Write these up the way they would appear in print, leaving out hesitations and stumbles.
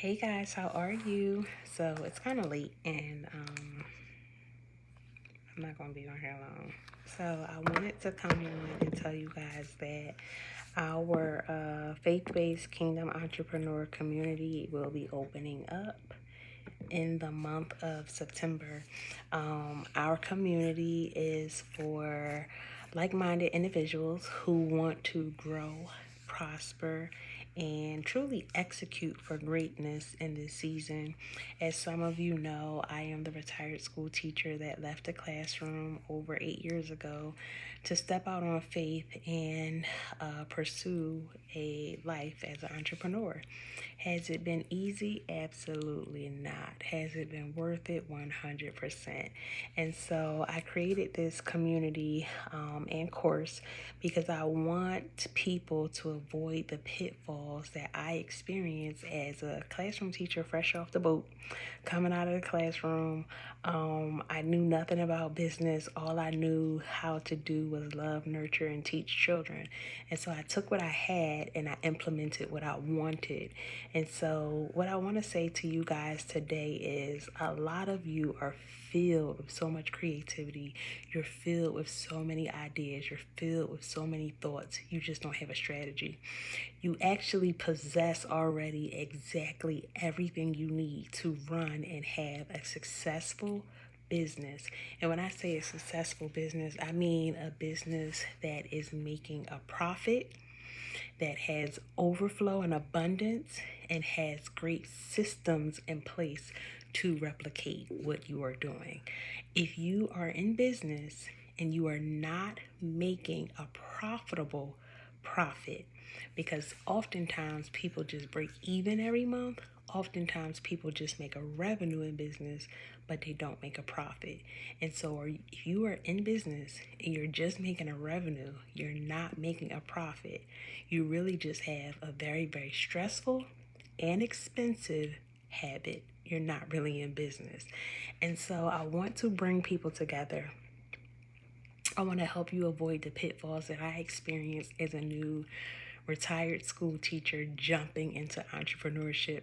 Hey guys, how are you? So it's kind of late and I'm not going to be on here long. So I wanted to come on and tell you guys that our faith-based kingdom entrepreneur community will be opening up in the month of September. Our community is for like-minded individuals who want to grow, prosper, and truly execute for greatness in this season. As some of you know, I am the retired school teacher that left the classroom over 8 years ago to step out on faith and pursue a life as an entrepreneur. Has it been easy? Absolutely not. Has it been worth it? 100%. And so I created this community and course because I want people to avoid the pitfalls that I experienced as a classroom teacher fresh off the boat, coming out of the classroom. I knew nothing about business. All I knew how to do was love, nurture, and teach children. And so I took what I had and I implemented what I wanted. And so what I want to say to you guys today is a lot of you are filled with so much creativity. You're filled with so many ideas. You're filled with so many thoughts. You just don't have a strategy. You actually possess already exactly everything you need to run and have a successful business. And when I say a successful business, I mean a business that is making a profit, that has overflow and abundance, and has great systems in place to replicate what you are doing. If you are in business and you are not making a profitable profit, because oftentimes people just break even every month. Oftentimes people just make a revenue in business, but they don't make a profit. And so if you are in business and you're just making a revenue, you're not making a profit, you really just have a very, very stressful and expensive habit. You're not really in business. And so I want to bring people together. I want to help you avoid the pitfalls that I experienced as a new retired school teacher jumping into entrepreneurship,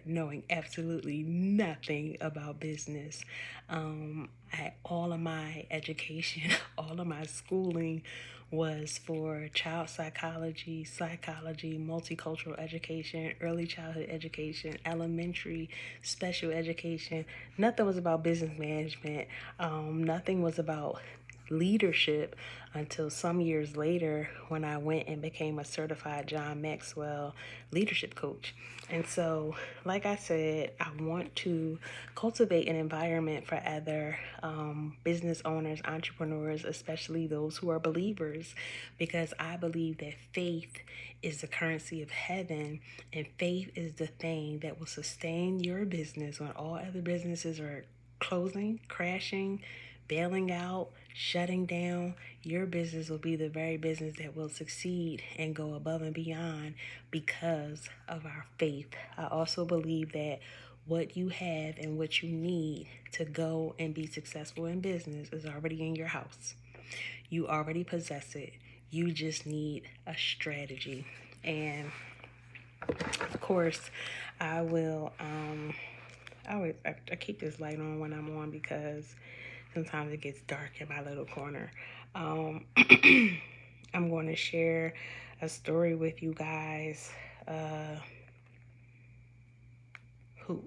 knowing absolutely nothing about business. All of my education, all of my schooling was for child psychology, multicultural education, early childhood education, elementary, special education. Nothing was about business management. Nothing was about leadership until some years later when I went and became a certified John Maxwell leadership coach. And so, like I said, I want to cultivate an environment for other business owners, entrepreneurs, especially those who are believers, because I believe that faith is the currency of heaven, and faith is the thing that will sustain your business when all other businesses are closing, crashing, bailing out, shutting down. Your business will be the very business that will succeed and go above and beyond because of our faith. I also believe that what you have and what you need to go and be successful in business is already in your house. You already possess it. You just need a strategy. And of course, I will I keep this light on when I'm on because sometimes it gets dark in my little corner. I'm going to share a story with you guys who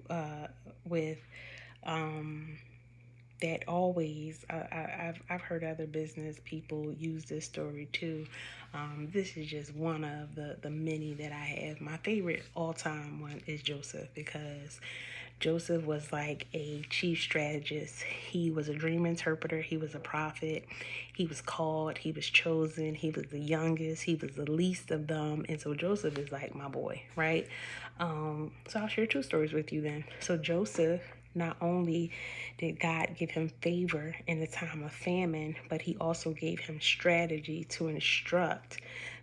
with that always I've heard other business people use this story too. This is just one of the many that I have. My favorite all-time one is Joseph, because Joseph was like a chief strategist. He was a dream interpreter. He was a prophet. He was called. He was chosen. He was the youngest. He was the least of them. And so Joseph is like my boy, right? So I'll share two stories with you then. So Joseph, not only did God give him favor in the time of famine, but he also gave him strategy to instruct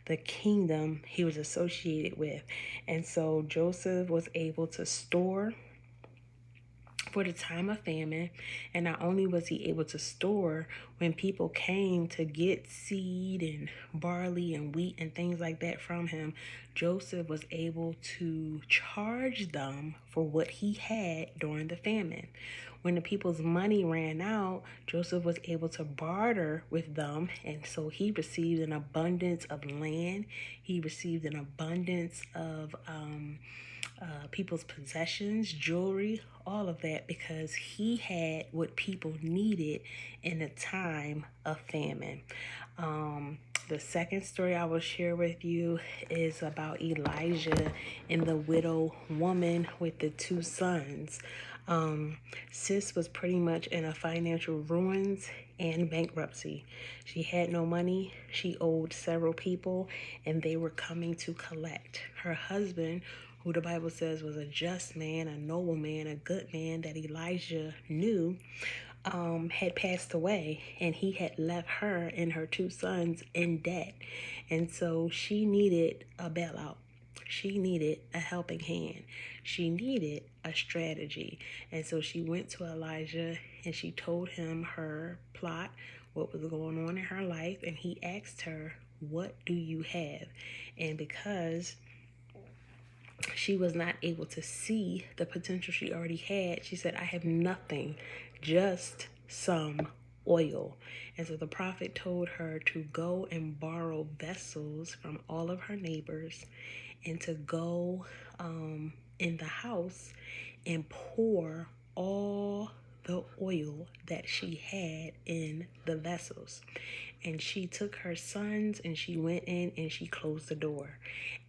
the kingdom he was associated with. And so Joseph was able to store for the time of famine. And not only was he able to store when people came to get seed and barley and wheat and things like that from him, Joseph was able to charge them for what he had during the famine. When the people's money ran out, Joseph was able to barter with them, and so he received an abundance of land. He received an abundance of people's possessions, jewelry, all of that, because he had what people needed in a time of famine. The second story I will share with you is about Elijah and the widow woman with the two sons. Sis was pretty much in a financial ruins and bankruptcy. She had no money. She owed several people, and they were coming to collect. Her husband, who the Bible says was a just man, a noble man, a good man that Elijah knew, had passed away, and he had left her and her two sons in debt. And so she needed a bailout. She needed a helping hand. She needed a strategy. And so she went to Elijah and she told him her plot, what was going on in her life. And he asked her, "What do you have?" And because she was not able to see the potential she already had, she said, "I have nothing, just some oil." And so the prophet told her to go and borrow vessels from all of her neighbors and to go in the house and pour all the oil that she had in the vessels. And she took her sons and she went in and she closed the door.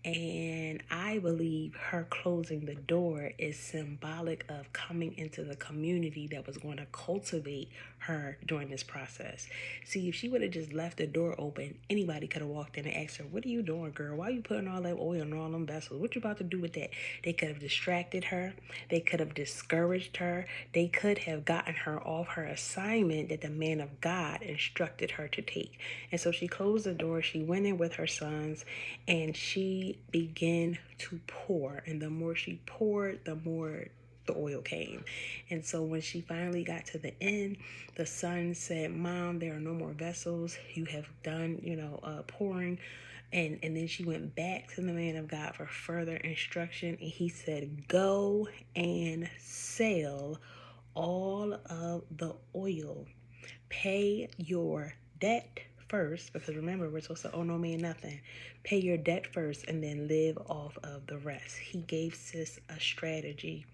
And I believe her closing the door is symbolic of coming into the community that was going to cultivate her during this process. See, if she would have just left the door open, anybody could have walked in and asked her, "What are you doing, girl? Why are you putting all that oil in all them vessels? What you about to do with that?" They could have distracted her. They could have discouraged her. They could have gotten her off her assignment that the man of God instructed her to take. And so she closed the door. She went in with her sons and she began to pour. And the more she poured, the more the oil came. And so when she finally got to the end, the son said, "Mom, there are no more vessels. You have done, pouring." And then she went back to the man of God for further instruction. And he said, "Go and sell all of the oil. Pay your debt first," because remember, we're supposed to owe no man nothing. "Pay your debt first and then live off of the rest." He gave sis a strategy.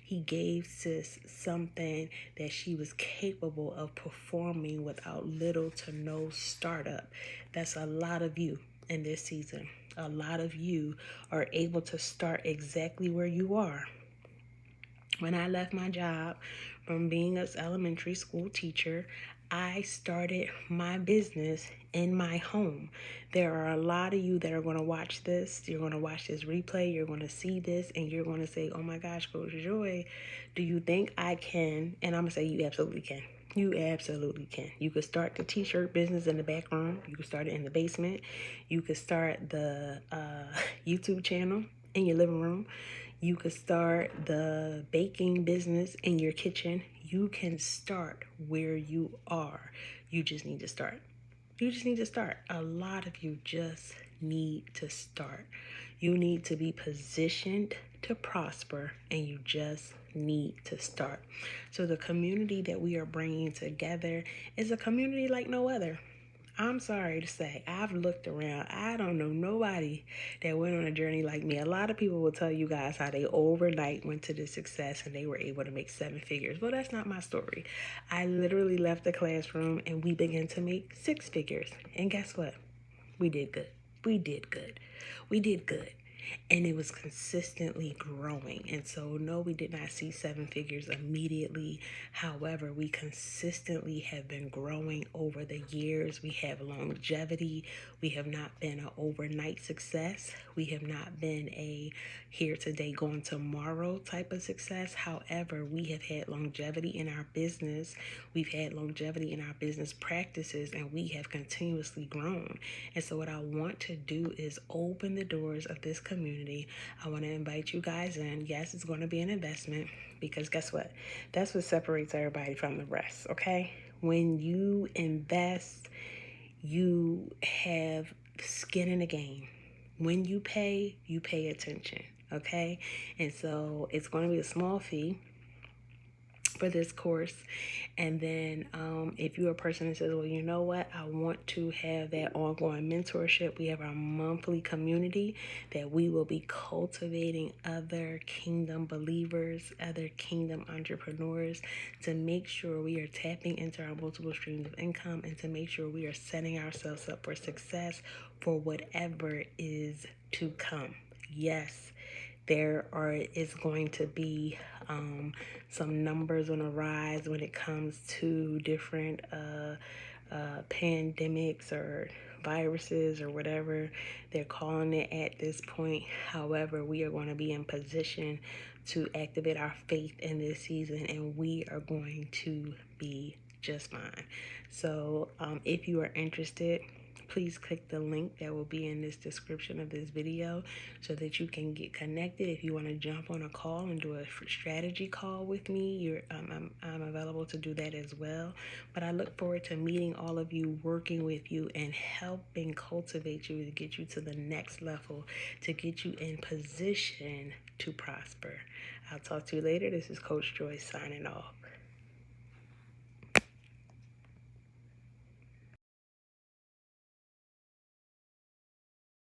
He gave sis something that she was capable of performing without little to no startup. That's a lot of you in this season. A lot of you are able to start exactly where you are. When I left my job from being an elementary school teacher, I started my business in my home. There are a lot of you that are going to watch this. You're going to watch this replay. You're going to see this and you're going to say, "Oh my gosh, Coach Joy, do you think I can?" And I'm going to say you absolutely can. You absolutely can. You could start the t-shirt business in the back room. You could start it in the basement. You could start the YouTube channel in your living room. You could start the baking business in your kitchen. You can start where you are. You just need to start. You just need to start. A lot of you just need to start. You need to be positioned to prosper, and you just need to start. So the community that we are bringing together is a community like no other. I'm sorry to say, I've looked around. I don't know nobody that went on a journey like me. A lot of people will tell you guys how they overnight went to this success and they were able to make 7 figures. Well, that's not my story. I literally left the classroom and we began to make 6 figures. And guess what? We did good. We did good. We did good. And it was consistently growing. And so, no, we did not see 7 figures immediately. However, we consistently have been growing over the years. We have longevity. We have not been an overnight success. We have not been a here today, going tomorrow type of success. However, we have had longevity in our business. We've had longevity in our business practices, and we have continuously grown. And so what I want to do is open the doors of this community community. I want to invite you guys in. Yes, it's going to be an investment because guess what? That's what separates everybody from the rest, okay? When you invest, you have skin in the game. When you pay attention, okay? And so it's going to be a small fee for this course. And then if you're a person that says, well, you know what, I want to have that ongoing mentorship, we have our monthly community that we will be cultivating other kingdom believers, other kingdom entrepreneurs, to make sure we are tapping into our multiple streams of income and to make sure we are setting ourselves up for success for whatever is to come. Yes, is going to be some numbers on a rise when it comes to different pandemics or viruses or whatever they're calling it at this point. However, we are going to be in position to activate our faith in this season, and we are going to be just fine. So if you are interested, please click the link that will be in this description of this video so that you can get connected. If you want to jump on a call and do a strategy call with me, I'm available to do that as well. But I look forward to meeting all of you, working with you, and helping cultivate you to get you to the next level, to get you in position to prosper. I'll talk to you later. This is Coach Joy signing off.